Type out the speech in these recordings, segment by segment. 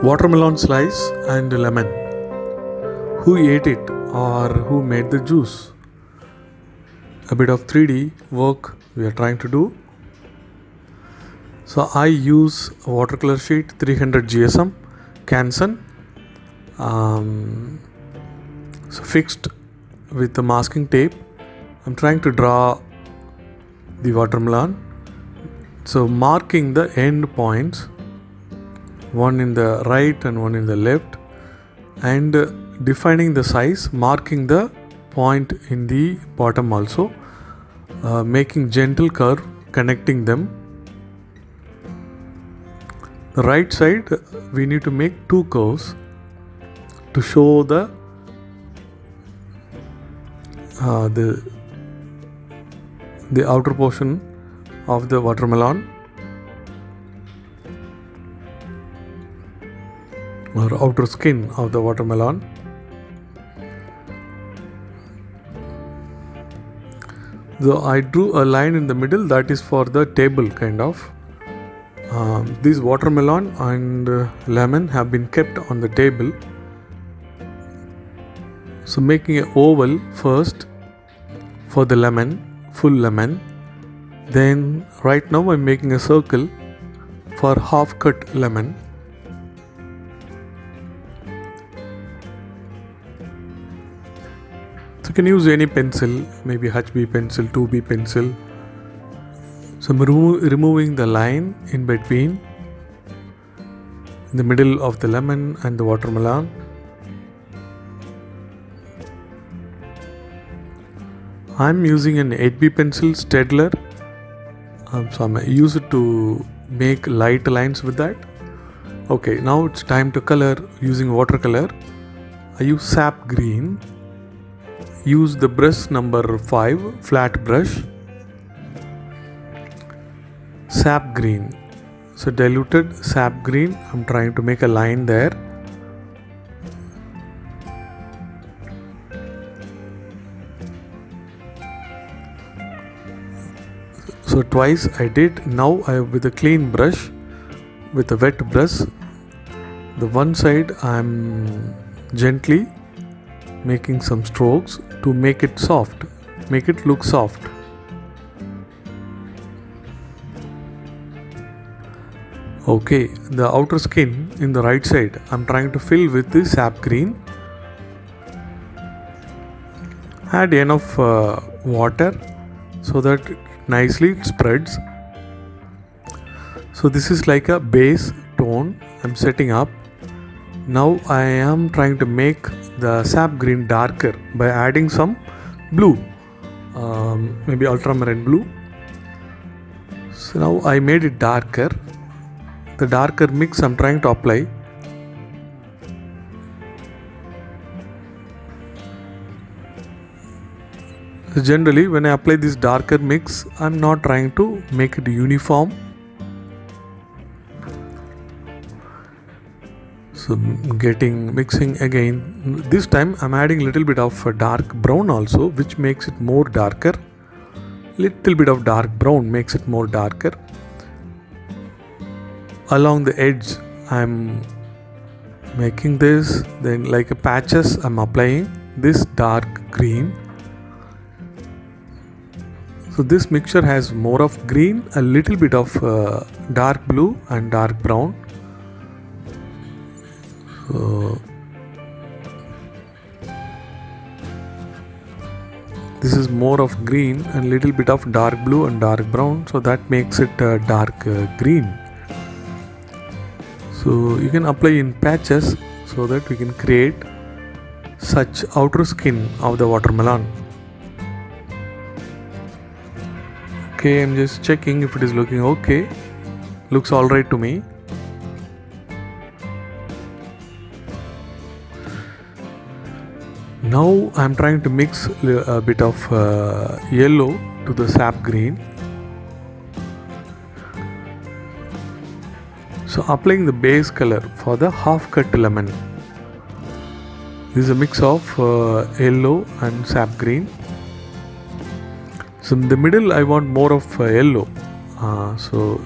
Watermelon slice and lemon. Who ate it or who made the juice? A bit of 3D work we are trying to do. So I use watercolor sheet 300 GSM Canson, so fixed with the masking tape. I'm trying to draw the watermelon. So marking the end points, one in the right and one in the left, and defining the size, marking the point in the bottom also, making gentle curve connecting them. The right side we need to make two curves to show the outer portion of the watermelon or outer skin of the watermelon. So I drew a line in the middle, that is for the table kind of. This watermelon and lemon have been kept on the table. So making an oval first for the lemon, full lemon. Then right now I'm making a circle for half cut lemon. So you can use any pencil, maybe HB pencil, 2B pencil. So I'm removing the line in between, in the middle of the lemon and the watermelon. I'm using an 8B pencil Staedtler. So I'm use it to make light lines with that. Okay, now it's time to color using watercolor. I use sap green. Use the brush number 5, flat brush. Sap green. So diluted sap green. I'm trying to make a line there. So twice I did. Now I with a clean brush, with a wet brush, the one side I'm gently making some strokes to make it soft, make it look soft. Okay, the outer skin in the right side I'm trying to fill with the sap green. Add enough water so that nicely it spreads. So this is like a base tone I'm setting up. Now I am trying to make the sap green darker by adding some blue, maybe ultramarine blue. So now I made it darker. The darker mix I'm trying to apply. So generally when I apply this darker mix, I'm not trying to make it uniform. So mixing again. This time I'm adding a little bit of dark brown also, which makes it more darker. Little bit of dark brown makes it more darker. Along the edge I'm making this, then like a patches I'm applying this dark green. So this mixture has more of green, a little bit of dark blue and dark brown. So this is more of green and little bit of dark blue and dark brown, so that makes it dark green. So you can apply in patches so that we can create such outer skin of the watermelon. Okay, I'm just checking if it is looking okay. Looks alright to me. Now I'm trying to mix a bit of yellow to the sap green. So applying the base color for the half cut lemon. This is a mix of yellow and sap green. So in the middle I want more of yellow. So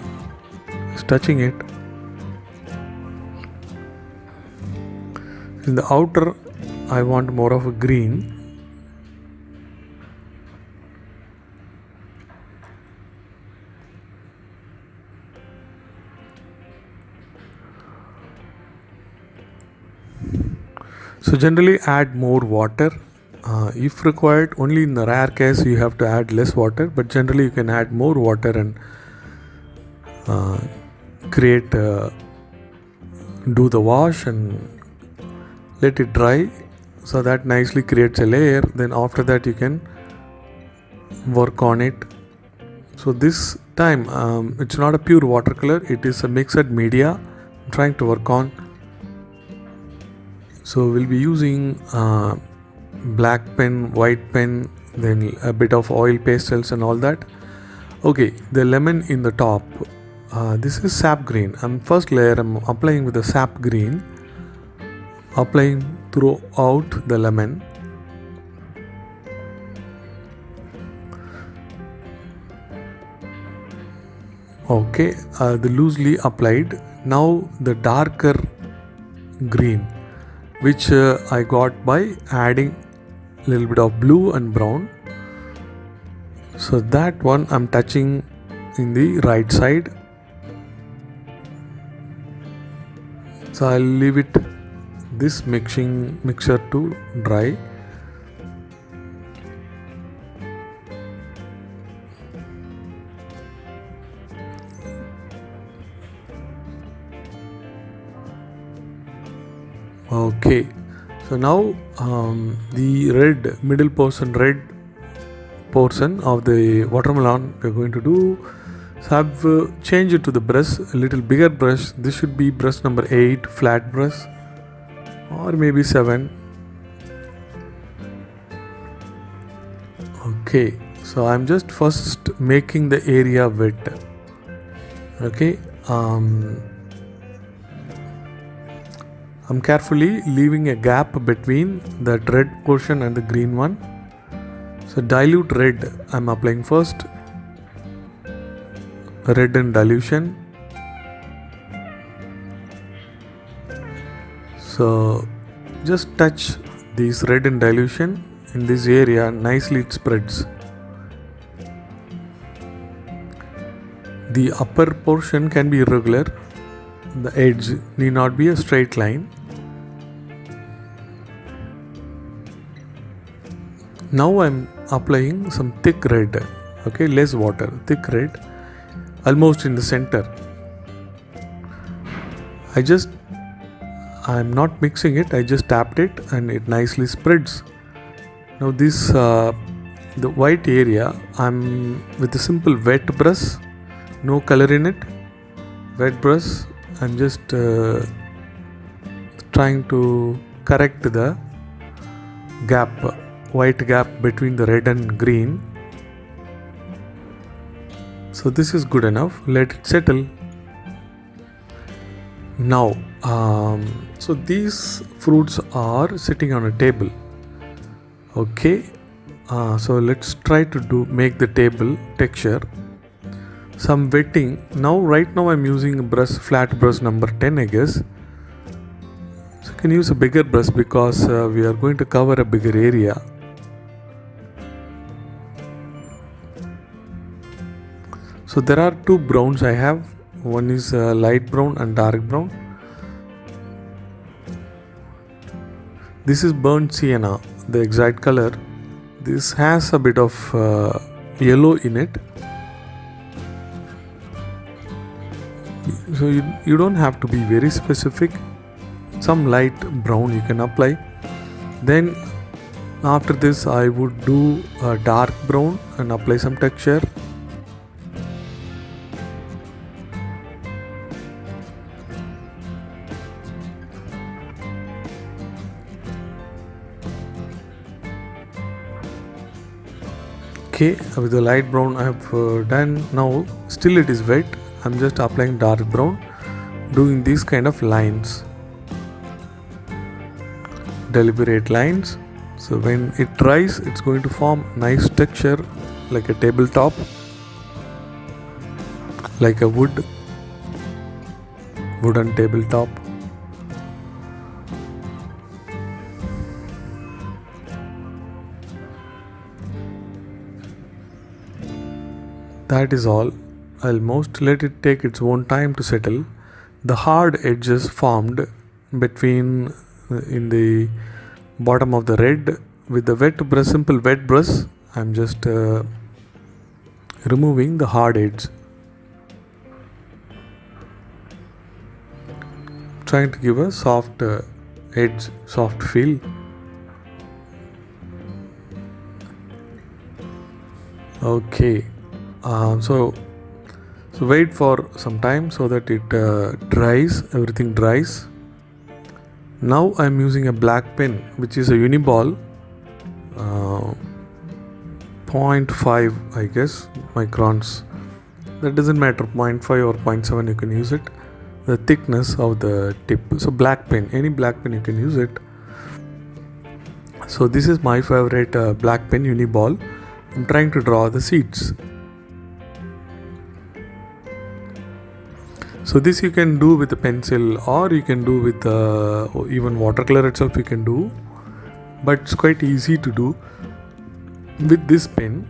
just touching it. in the outer I want more of a green. So generally add more water. If required, only in the rare case you have to add less water, but generally you can add more water and create do the wash and let it dry, so that nicely creates a layer. Then after that you can work on it. So this time it's not a pure watercolor, it is a mixed media I'm trying to work on. So we'll be using black pen, white pen, then a bit of oil pastels and all that. Okay, the lemon in the top, this is sap green. First layer I'm applying with the sap green, applying throughout the lemon. Okay, the loosely applied. Now the darker green, which I got by adding a little bit of blue and brown. So that one I'm touching in the right side. So I'll leave it this mixture to dry. Okay, so now the middle portion of the watermelon we're going to do. So I've changed it to the brush, a little bigger brush. This should be brush number 8, flat brush, or maybe 7. Okay, so I'm just first making the area wet. Okay, I'm carefully leaving a gap between the red portion and the green one. So dilute red I'm applying first, red in dilution. So just touch this red in dilution in this area, nicely it spreads. The upper portion can be irregular, the edge need not be a straight line. Now I'm applying some thick red, okay, less water, thick red, almost in the center. I'm not mixing it, I just tapped it and it nicely spreads. Now this the white area, I'm with a simple wet brush, no color in it, wet brush. I'm just trying to correct the gap, white gap between the red and green. So this is good enough, let it settle. Now so these fruits are sitting on a table. Okay, so let's try to make the table texture. Some wetting. Right now I'm using a brush, flat brush number 10 I guess. So you can use a bigger brush because we are going to cover a bigger area. So there are two browns I have. One is light brown and dark brown. This is burnt sienna, the exact color. This has a bit of yellow in it. So you don't have to be very specific. Some light brown you can apply. Then after this I would do a dark brown and apply some texture. Okay, with the light brown I have done. Now still it is wet. I'm just applying dark brown, doing these kind of lines, deliberate lines. So when it dries, it's going to form nice texture like a tabletop, like a wooden tabletop. that is all. I'll most let it take its own time to settle. The hard edges formed between in the bottom of the red with the simple wet brush. I'm just removing the hard edge, trying to give a soft edge, soft feel. Okay, so wait for some time so that it dries, everything dries. Now I'm using a black pen, which is a Uniball 0.5 I guess microns. That doesn't matter, 0.5 or 0.7 you can use it. The thickness of the tip. So black pen, any black pen you can use it. So this is my favorite black pen, Uniball. I'm trying to draw the seeds. So this you can do with a pencil, or you can do with even watercolor itself you can do, but it's quite easy to do with this pen.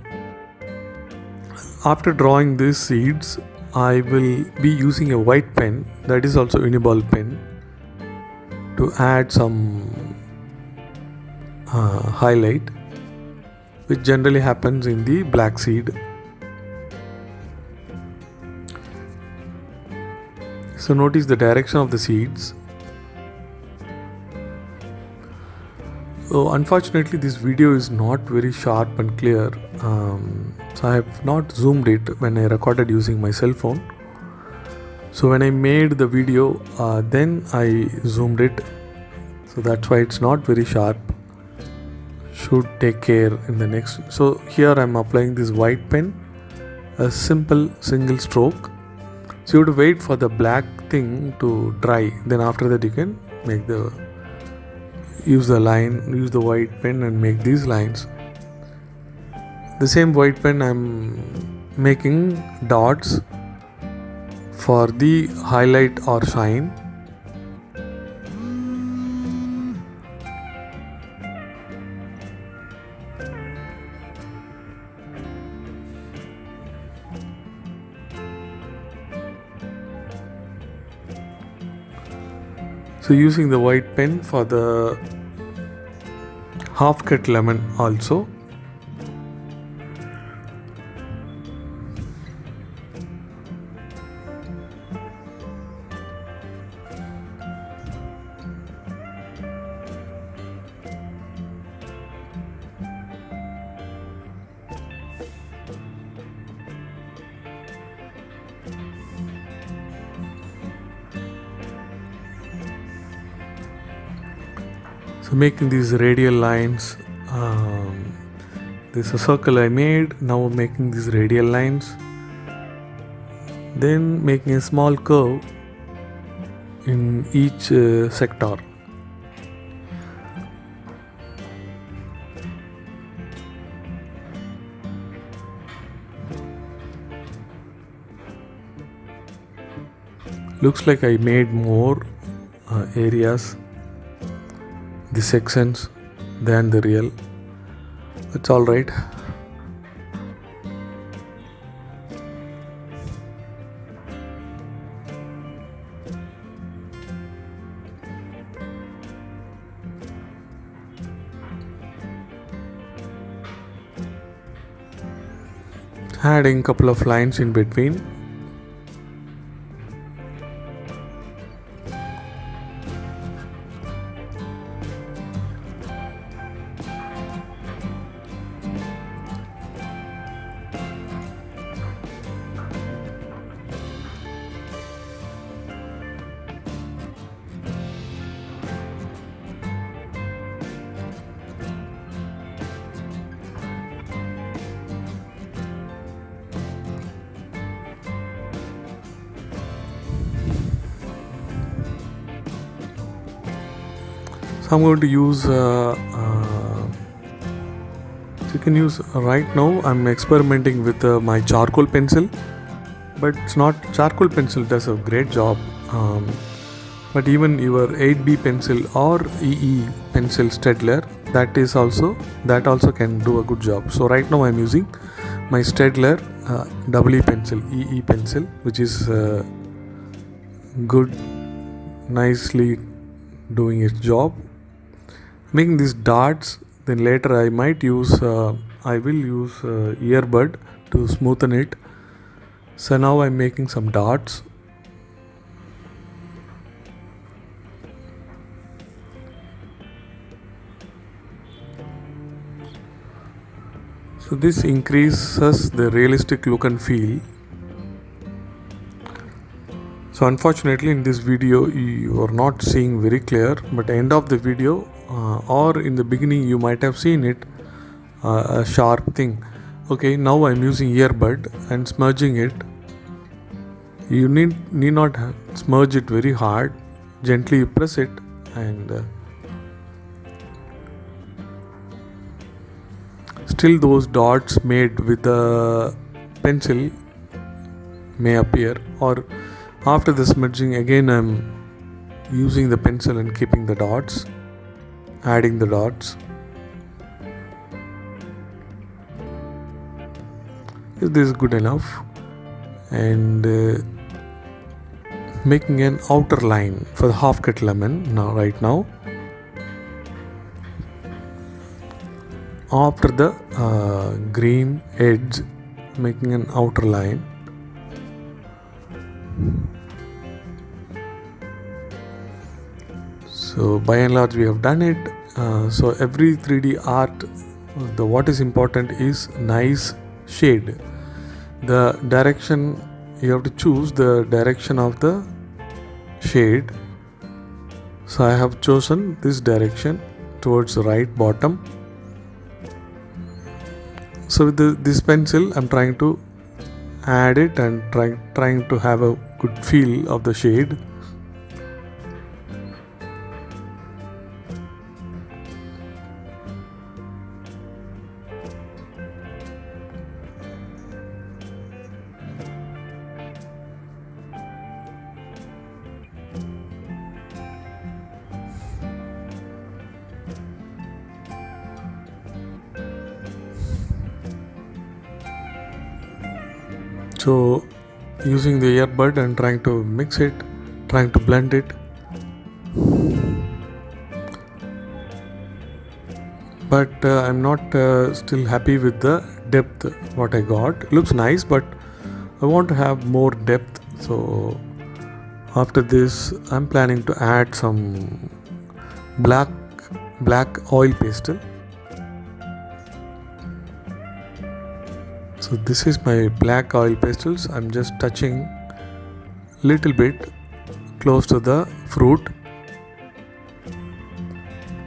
After drawing these seeds, I will be using a white pen, that is also Uniball pen, to add some highlight, which generally happens in the black seed. So notice the direction of the seeds. So unfortunately this video is not very sharp and clear, so I have not zoomed it when I recorded using my cell phone. So when I made the video, then I zoomed it, so that's why it's not very sharp. Should take care in the next. So here I'm applying this white pen, a simple single stroke. So you have to wait for the black thing to dry, then after that you can make use the white pen and make these lines. The same white pen I'm making dots for the highlight or shine. So using the white pen for the half cut lemon also. So making these radial lines, this is a circle I made, now making these radial lines, then making a small curve in each sector. Looks like I made more areas, the sections, than the real. It's all right. Adding couple of lines in between. So I'm going to use you can use right now I'm experimenting with my charcoal pencil, but it's not charcoal pencil does a great job, but even your 8B pencil or EE pencil Staedtler, that also can do a good job. So right now I'm using my Staedtler EE pencil, EE pencil, which is good, nicely doing its job, making these dots. Then later I might use I will use earbud to smoothen it. So now I'm making some dots. So this increases the realistic look and feel. So unfortunately in this video you are not seeing very clear, but at the end of the video or in the beginning you might have seen it, a sharp thing. Okay, now I'm using earbud and smudging it. You need not smudge it very hard. Gently you press it and still those dots made with the pencil may appear, or after the smudging again I'm using the pencil and keeping the dots, adding the dots. This is good enough, and making an outer line for the half cut lemon right now. After the green edge, making an outer line. So by and large we have done it. So every 3D art, what is important is nice shade. The direction, you have to choose the direction of the shade. So I have chosen this direction towards the right bottom. So with this pencil I'm trying to add it and trying to have a good feel of the shade. So using the earbud and trying to mix it, trying to blend it. But I'm not still happy with the depth what I got. It looks nice, but I want to have more depth. So after this I'm planning to add some black oil pastel. So this is my black oil pastels. I'm just touching little bit close to the fruit.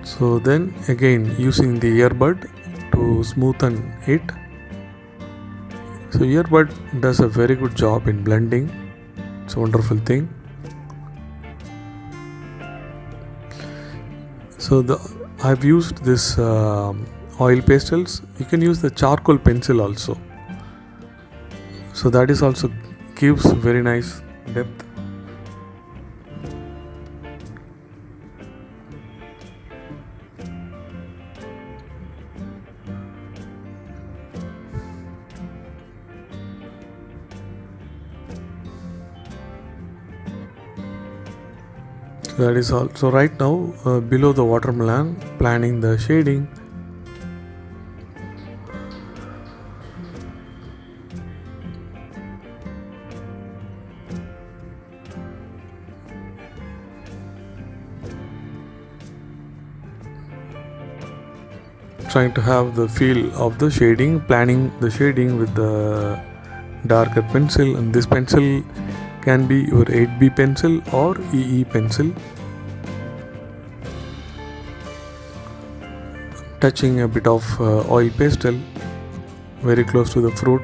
So then again using the earbud to smoothen it. So earbud does a very good job in blending. It's a wonderful thing. So I've used this oil pastels. You can use the charcoal pencil also. So that is also gives very nice depth. So that is all. So right now below the watermelon, planning the shading. Trying to have the feel of the shading, planning the shading with the darker pencil, and this pencil can be your 8B pencil or EE pencil. Touching a bit of oil pastel very close to the fruit,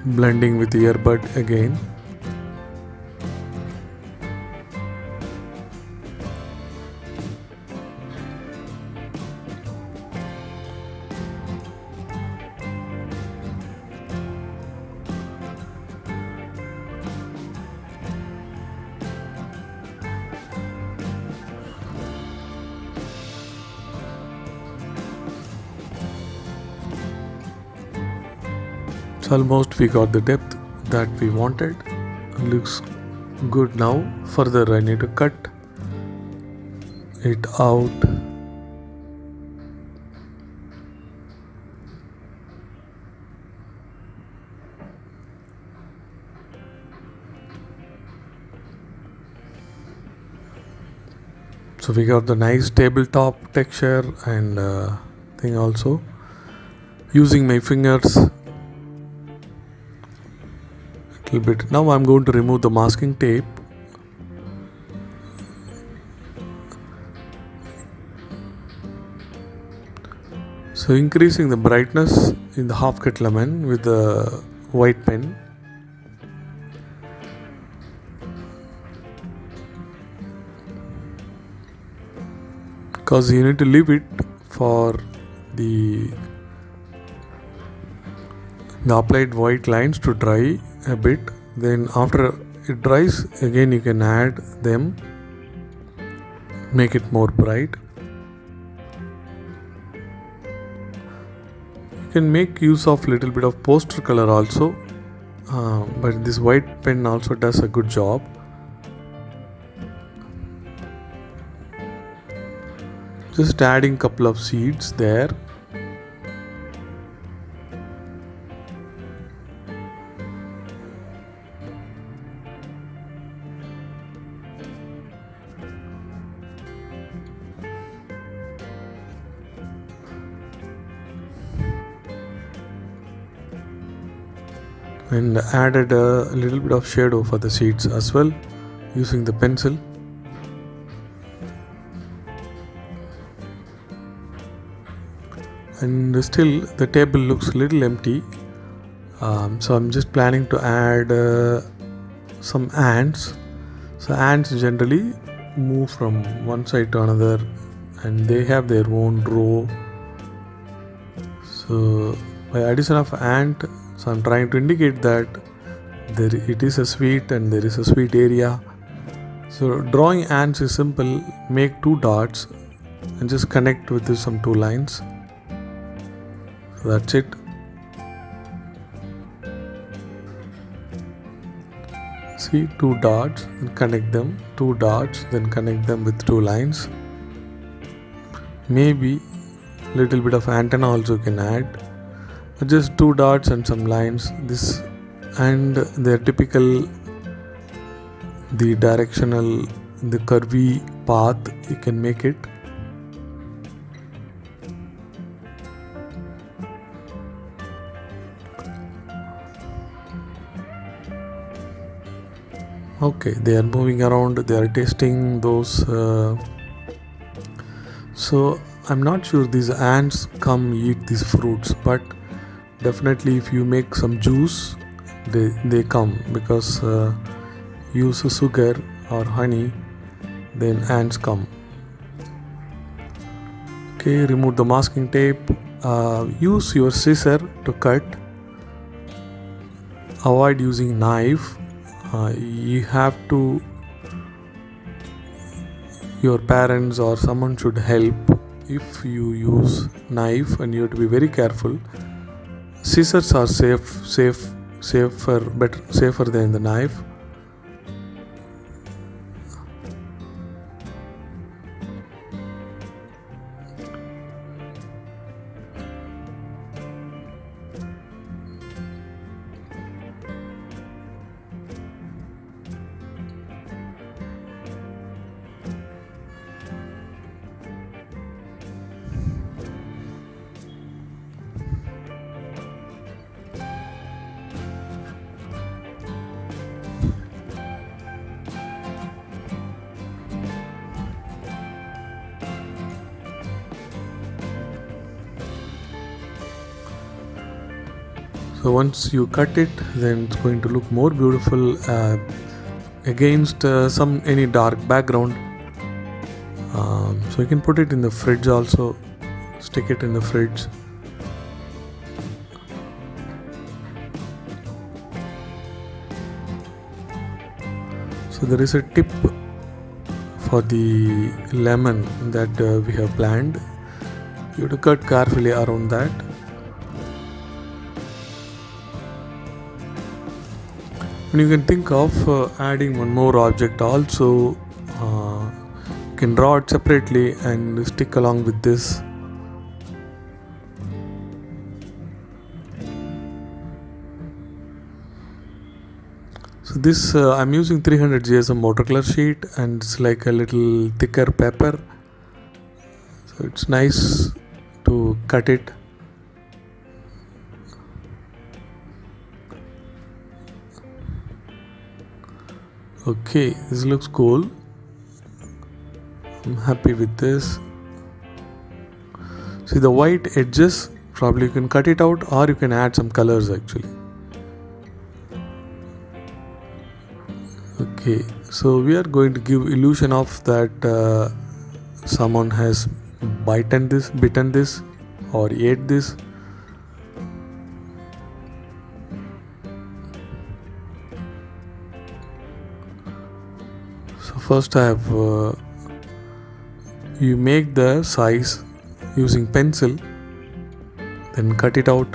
blending with the earbud again. So almost we got the depth that we wanted. Looks good now. Further I need to cut it out. So we got the nice tabletop texture and thing also. Using my fingers a little bit. Now I'm going to remove the masking tape. So increasing the brightness in the half cut lemon with the white pen. Because you need to leave it for the applied white lines to dry a bit. Then after it dries, again you can add them, make it more bright. You can make use of little bit of poster color also, but this white pen also does a good job. Just adding couple of seeds there. And added a little bit of shadow for the seeds as well using the pencil. And still the table looks a little empty, so I'm just planning to add some ants. So ants generally move from one side to another and they have their own row. So by addition of ant, so I'm trying to indicate that it is a suite and there is a suite area. So drawing ants is simple. Make 2 dots and just connect with some 2 lines. So that's it. See, 2 dots, then connect them, 2 dots, then connect them with 2 lines. Maybe little bit of antenna also you can add. Just 2 dots and some lines. This and their typical, the directional, the curvy path you can make it. Okay, they are moving around, they are tasting those. So I'm not sure these ants come eat these fruits, but definitely if you make some juice, they come, because use sugar or honey, then ants come. Okay, remove the masking tape. Use your scissor to cut. Avoid using knife. You have to, your parents or someone should help if you use knife, and you have to be very careful. Scissors are safer than the knife. So once you cut it, then it's going to look more beautiful against any dark background. So you can put it in the fridge also, stick it in the fridge. So there is a tip for the lemon that we have planned. You have to cut carefully around that. And you can think of adding one more object also. You can draw it separately and stick along with this. So this I'm using 300 GSM watercolor sheet, and it's like a little thicker paper, so it's nice to cut it. Okay, this looks cool. I'm happy with this. See the white edges, probably you can cut it out or you can add some colors actually. Okay, so we are going to give illusion of that someone has bitten this or ate this. So first I have you make the size using pencil, then cut it out.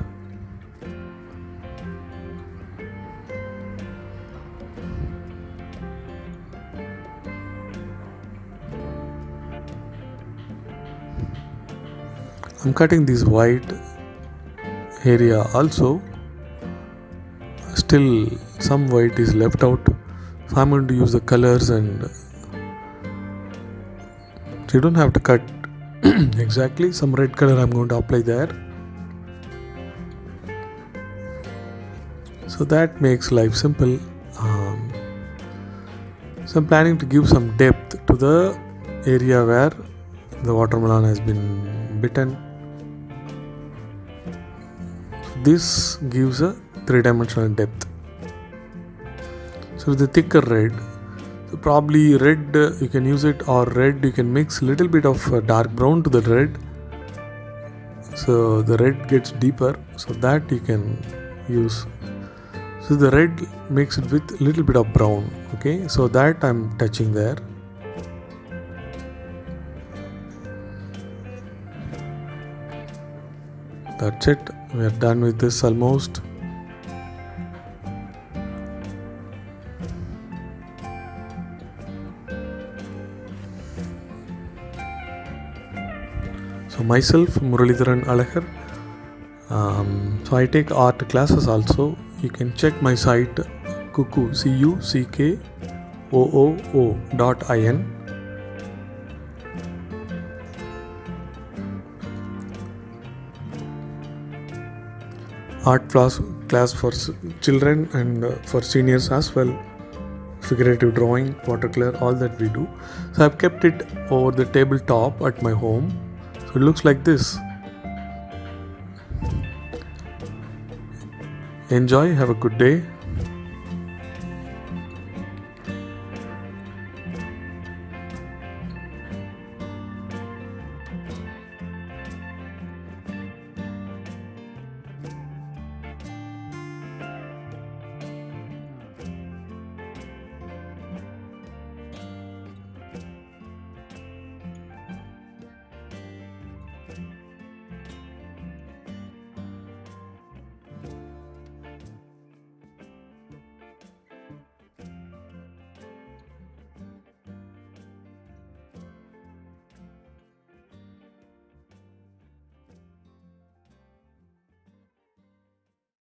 I'm cutting this white area also. Still some white is left out, so I'm going to use the colors, and you don't have to cut exactly. Some red color I'm going to apply there, so that makes life simple. So I'm planning to give some depth to the area where the watermelon has been bitten. This gives a three-dimensional depth. So the thicker red, so probably red you can use it, or red you can mix a little bit of dark brown to the red, so the red gets deeper, so that you can use. So the red mix it with a little bit of brown. Okay, so that I'm touching there. That's it, we are done with this almost. So myself, Muralidharan Alagar. So I take art classes also. You can check my site Cuckoo CUCKOOO.in. Art class for children and for seniors as well. Figurative drawing, watercolor, all that we do. So I've kept it over the tabletop at my home. So it looks like this. Enjoy, have a good day.